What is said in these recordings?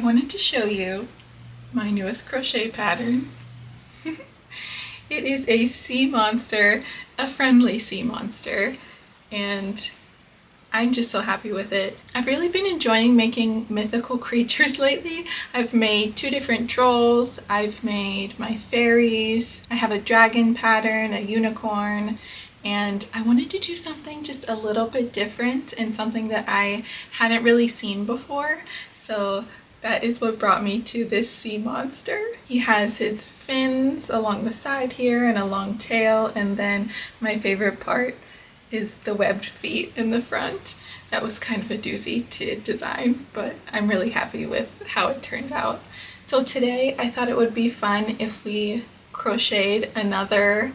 wanted to show you my newest crochet pattern. It is a sea monster, a friendly sea monster, and I'm just so happy with it. I've really been enjoying making mythical creatures lately. I've made 2 different trolls, I've made my fairies, I have a dragon pattern, a unicorn, and I wanted to do something just a little bit different and something that I hadn't really seen before. So that is what brought me to this sea monster. He has his fins along the side here and a long tail, and then my favorite part is the webbed feet in the front. That was kind of a doozy to design, but I'm really happy with how it turned out. So today I thought it would be fun if we crocheted another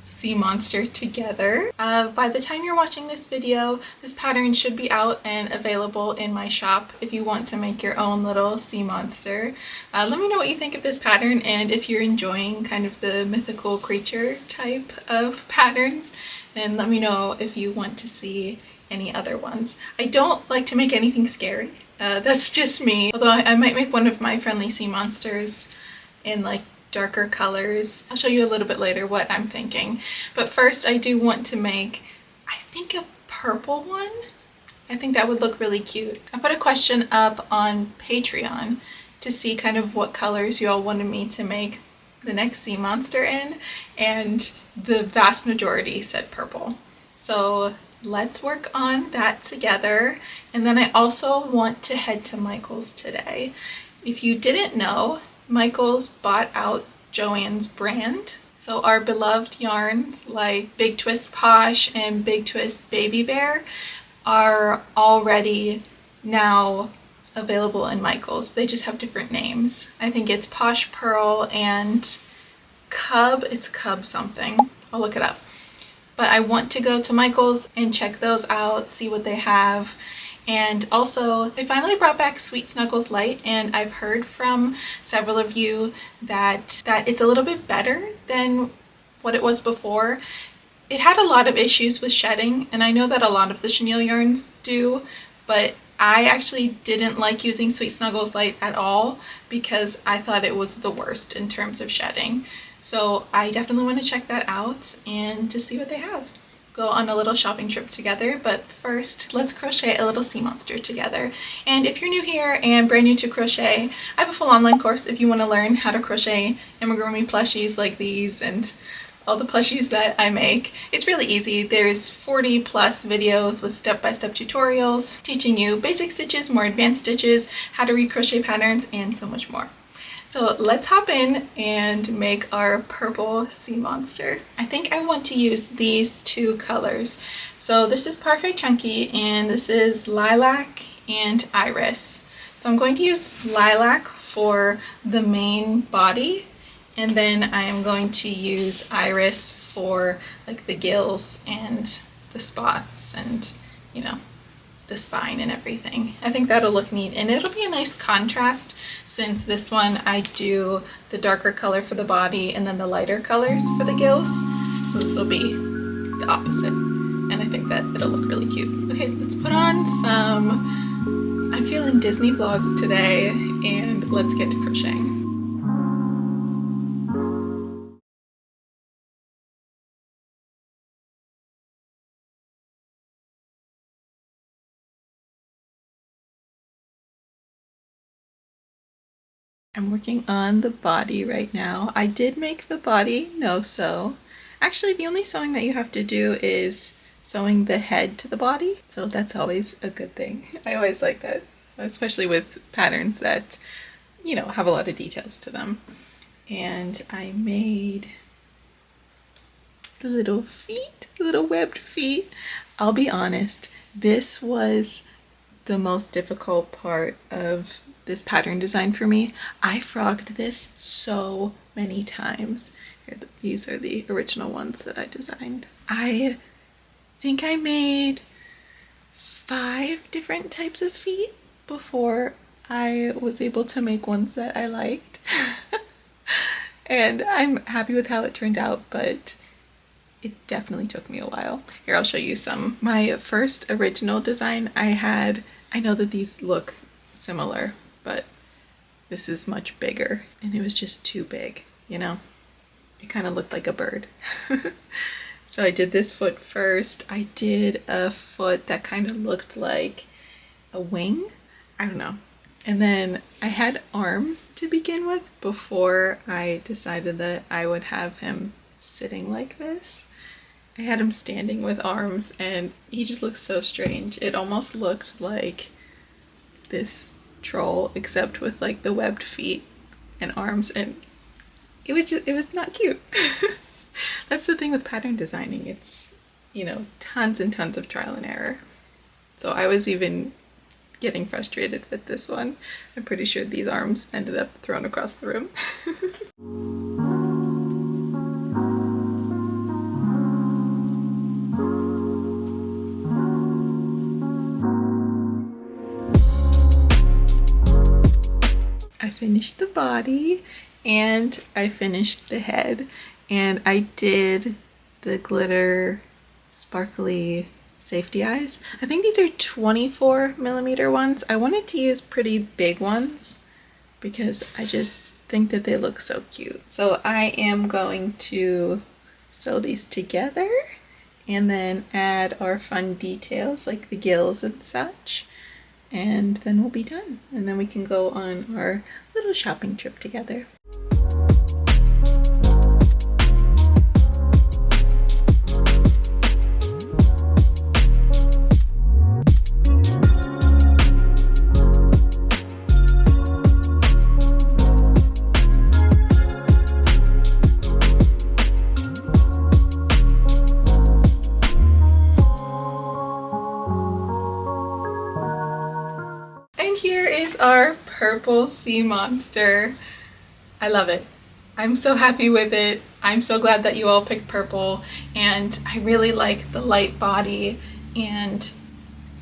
sea monster together. By the time you're watching this video, this pattern should be out and available in my shop if you want to make your own little sea monster. Let me know what you think of this pattern and if you're enjoying kind of the mythical creature type of patterns, and let me know if you want to see any other ones. I don't like to make anything scary. That's just me. Although I might make one of my friendly sea monsters in like darker colors. I'll show you a little bit later what I'm thinking. But first I do want to make, I think, a purple one. I think that would look really cute. I put a question up on Patreon to see kind of what colors you all wanted me to make the next sea monster in, and the vast majority said purple. So let's work on that together. And then I also want to head to Michael's today. If you didn't know, Michael's bought out Joann's brand. So our beloved yarns like Big Twist Posh and Big Twist Baby Bear are already now available in Michael's. They just have different names. I think it's Posh Pearl and Cub. It's Cub something. I'll look it up. But I want to go to Michael's and check those out, see what they have. And also, they finally brought back Sweet Snuggles Light, and I've heard from several of you that it's a little bit better than what it was before. It had a lot of issues with shedding, and I know that a lot of the chenille yarns do, but I actually didn't like using Sweet Snuggles Light at all because I thought it was the worst in terms of shedding. So I definitely want to check that out and just see what they have. Go on a little shopping trip together, but first let's crochet a little sea monster together. And if you're new here and brand new to crochet, I have a full online course if you want to learn how to crochet amigurumi plushies like these and all the plushies that I make. It's really easy. There's 40 plus videos with step-by-step tutorials teaching you basic stitches, more advanced stitches, how to read crochet patterns, and so much more. So let's hop in and make our purple sea monster. I think I want to use these 2 colors. So this is Parfait Chunky and this is Lilac and Iris. So I'm going to use Lilac for the main body, and then I am going to use Iris for like the gills and the spots and, you know, the spine and everything. I think that'll look neat, and it'll be a nice contrast since this one I do the darker color for the body and then the lighter colors for the gills. So this will be the opposite, and I think that it'll look really cute. Okay, let's put on some, I'm feeling Disney vlogs today, and let's get to crocheting. I'm working on the body right now. I did make the body no-sew. Actually, the only sewing that you have to do is sewing the head to the body, so that's always a good thing. I always like that, especially with patterns that, you know, have a lot of details to them. And I made the little feet, the little webbed feet. I'll be honest, this was the most difficult part of this pattern design for me. I frogged this so many times. Here, these are the original ones that I designed. I think I made 5 different types of feet before I was able to make ones that I liked. And I'm happy with how it turned out, but it definitely took me a while. Here, I'll show you some. My first original design I know that these look similar, but this is much bigger, and it was just too big, you know? It kind of looked like a bird. So I did this foot first. I did a foot that kind of looked like a wing. I don't know. And then I had arms to begin with before I decided that I would have him sitting like this. I had him standing with arms, and he just looked so strange. It almost looked like this troll, except with like the webbed feet and arms, and it was not cute. That's the thing with pattern designing. It's, you know, tons and tons of trial and error. So I was even getting frustrated with this one. I'm pretty sure these arms ended up thrown across the room. I finished the body and I finished the head, and I did the glitter sparkly safety eyes. I think these are 24mm ones. I wanted to use pretty big ones because I just think that they look so cute. So I am going to sew these together and then add our fun details like the gills and such. And then we'll be done. And then we can go on our little shopping trip together. Our purple sea monster. I love it. I'm so happy with it. I'm so glad that you all picked purple, and I really like the light body and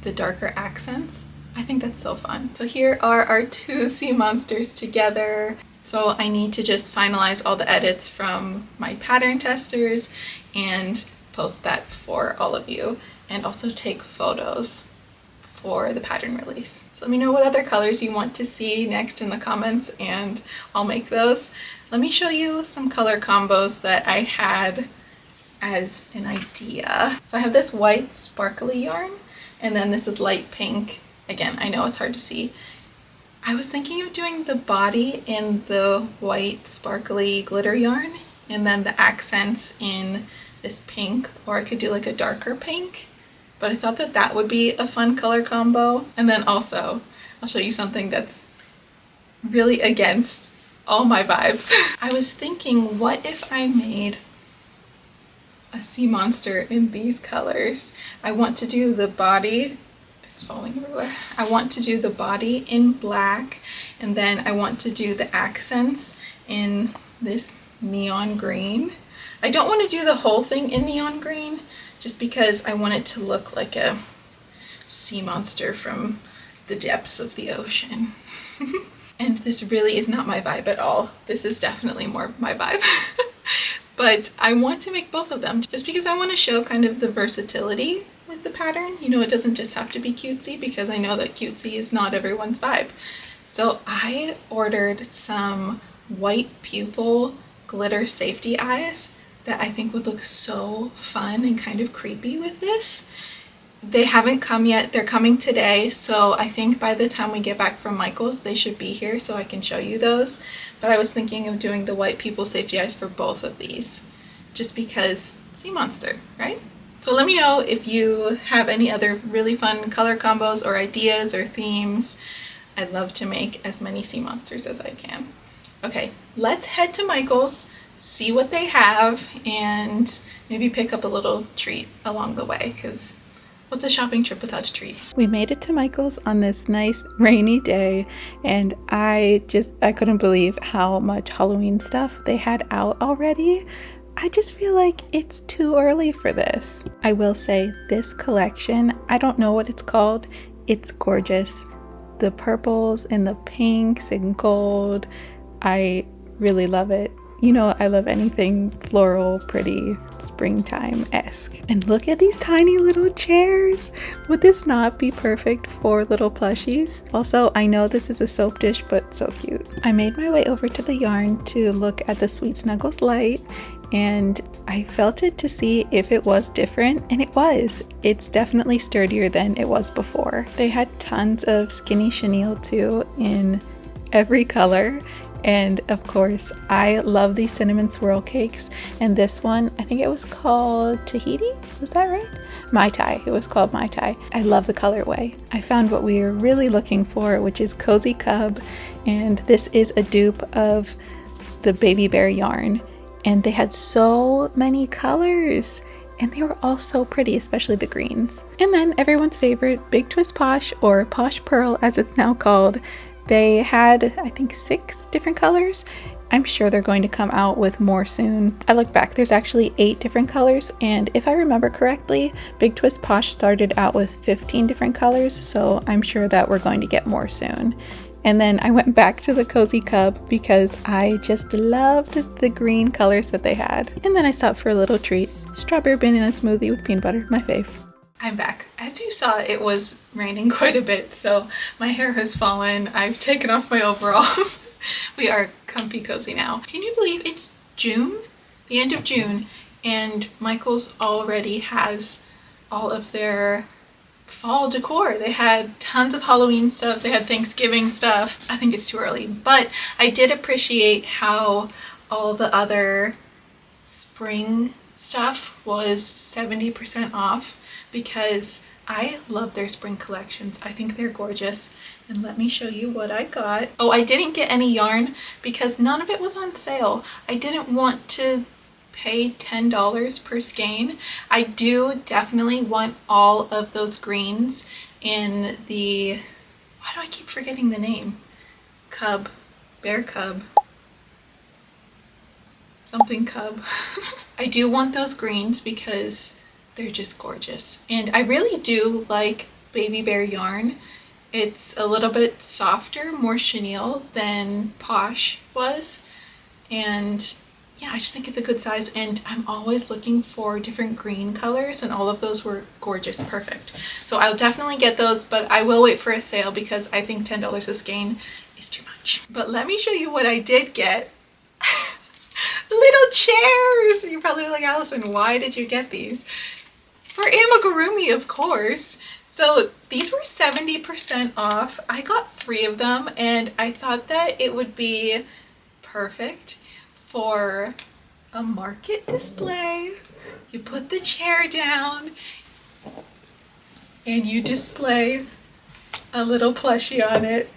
the darker accents. I think that's so fun. So here are our two sea monsters together. So I need to just finalize all the edits from my pattern testers and post that for all of you, and also take photos for the pattern release. So let me know what other colors you want to see next in the comments, and I'll make those. Let me show you some color combos that I had as an idea. So I have this white sparkly yarn, and then this is light pink. Again, I know it's hard to see. I was thinking of doing the body in the white sparkly glitter yarn, and then the accents in this pink, or I could do like a darker pink. But I thought that that would be a fun color combo. And then also, I'll show you something that's really against all my vibes. I was thinking, what if I made a sea monster in these colors? I want to do the body, it's falling everywhere. I want to do the body in black, and then I want to do the accents in this neon green. I don't want to do the whole thing in neon green, just because I want it to look like a sea monster from the depths of the ocean. And this really is not my vibe at all. This is definitely more my vibe. But I want to make both of them just because I want to show kind of the versatility with the pattern. You know, it doesn't just have to be cutesy, because I know that cutesy is not everyone's vibe. So I ordered some white pupil glitter safety eyes that I think would look so fun and kind of creepy with this. They haven't come yet. They're coming today, so I think by the time we get back from Michael's, they should be here so I can show you those. But I was thinking of doing the white pupil safety eyes for both of these, just because sea monster, right? So let me know if you have any other really fun color combos or ideas or themes. I'd love to make as many sea monsters as I can. Okay, let's head to Michael's, see what they have, and maybe pick up a little treat along the way, because what's a shopping trip without a treat? We made it to Michael's on this nice rainy day, and I couldn't believe how much Halloween stuff they had out already. I just feel like it's too early for this. I will say this collection, I don't know what it's called, it's gorgeous. The purples and the pinks and gold, I really love it. You know I love anything floral, pretty, springtime-esque. And look at these tiny little chairs. Would this not be perfect for little plushies? Also, I know this is a soap dish, but so cute. I made my way over to the yarn to look at the Sweet Snuggles light, and I felt it to see if it was different, and it was. It's definitely sturdier than it was before. They had tons of skinny chenille too in every color. And of course, I love these cinnamon swirl cakes. And this one, I think it was called Tahiti? Was that right? Mai Tai. It was called Mai Tai. I love the colorway. I found what we were really looking for, which is Cozy Cub. And this is a dupe of the Baby Bear yarn. And they had so many colors. And they were all so pretty, especially the greens. And then everyone's favorite, Big Twist Posh, or Posh Pearl as it's now called. They had, I think, 6 different colors. I'm sure they're going to come out with more soon. I look back, there's actually 8 different colors, and if I remember correctly, Big Twist Posh started out with 15 different colors, so I'm sure that we're going to get more soon. And then I went back to the Cozy Cub because I just loved the green colors that they had. And then I stopped for a little treat. Strawberry banana smoothie with peanut butter, my fave. I'm back. As you saw, it was raining quite a bit, so my hair has fallen. I've taken off my overalls. We are comfy cozy now. Can you believe it's June? The end of June, and Michael's already has all of their fall decor. They had tons of Halloween stuff. They had Thanksgiving stuff. I think it's too early, but I did appreciate how all the other spring stuff was 70% off, because I love their spring collections. I think they're gorgeous. And let me show you what I got. Oh, I didn't get any yarn because none of it was on sale. I didn't want to pay $10 per skein. I do definitely want all of those greens in the, why do I keep forgetting the name? Cub, bear cub. Something cub. I do want those greens because they're just gorgeous. And I really do like Baby Bear yarn. It's a little bit softer, more chenille than Posh was. And yeah, I just think it's a good size, and I'm always looking for different green colors, and all of those were gorgeous, perfect. So I'll definitely get those, but I will wait for a sale because I think $10 a skein is too much. But let me show you what I did get. Little chairs! You're probably like, Allison, why did you get these? For amigurumi, of course. So these were 70% off. I got 3 of them, and I thought that it would be perfect for a market display. You put the chair down and you display a little plushie on it.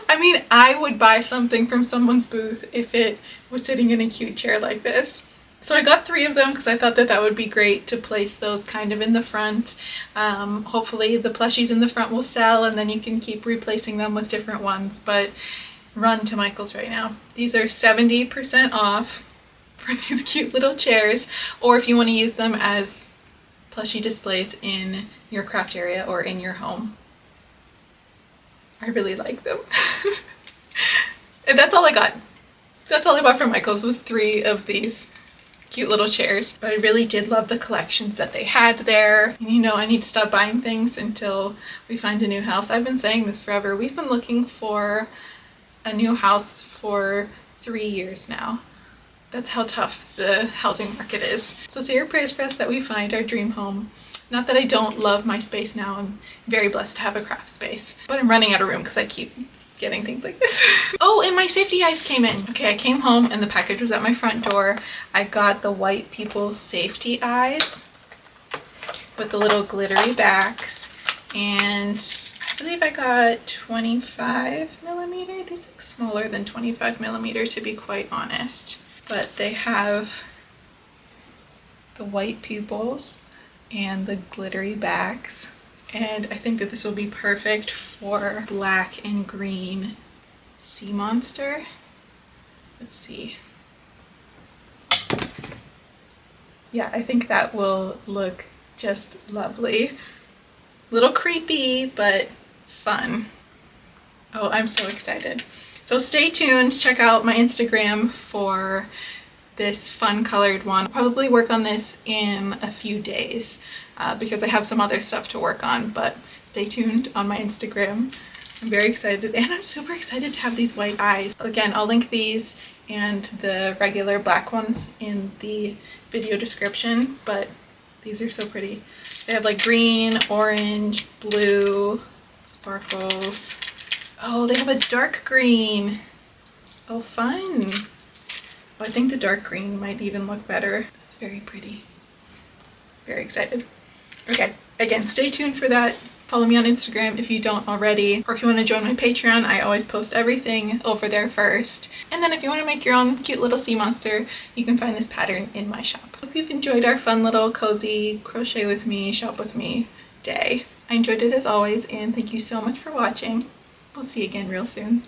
I mean, I would buy something from someone's booth if it was sitting in a cute chair like this. So I got 3 of them because I thought that that would be great to place those kind of in the front. Hopefully the plushies in the front will sell, and then you can keep replacing them with different ones. But run to Michael's right now. These are 70% off for these cute little chairs, or if you want to use them as plushie displays in your craft area or in your home. I really like them. And that's all I got. That's all I bought from Michael's, was 3 of these cute little chairs. But I really did love the collections that they had there. And you know, I need to stop buying things until we find a new house. I've been saying this forever. We've been looking for a new house for 3 years now. That's how tough the housing market is. So say your prayers for us that we find our dream home. Not that I don't love my space now. I'm very blessed to have a craft space, but I'm running out of room because I keep getting things like this. Oh, and my safety eyes came in. Okay, I came home and the package was at my front door. I got the White People safety eyes with the little glittery backs, and I believe I got 25 millimeter. These look smaller than 25 millimeter, to be quite honest. But they have the white pupils and the glittery backs. And I think that this will be perfect for black and green sea monster. Let's see. Yeah, I think that will look just lovely. Little creepy, but fun. Oh, I'm so excited. So stay tuned, check out my Instagram for this fun colored one. I'll probably work on this in a few days because I have some other stuff to work on, but stay tuned on my Instagram. I'm very excited, and I'm super excited to have these white eyes. Again, I'll link these and the regular black ones in the video description, but these are so pretty. They have like green, orange, blue, sparkles. Oh, they have a dark green. Oh, fun. Oh, I think the dark green might even look better. That's very pretty. Very excited. Okay, again, stay tuned for that. Follow me on Instagram if you don't already, or if you want to join my Patreon, I always post everything over there first. And then if you want to make your own cute little sea monster, you can find this pattern in my shop. Hope you've enjoyed our fun little cozy crochet with me, shop with me day. I enjoyed it as always, and thank you so much for watching. We'll see you again real soon.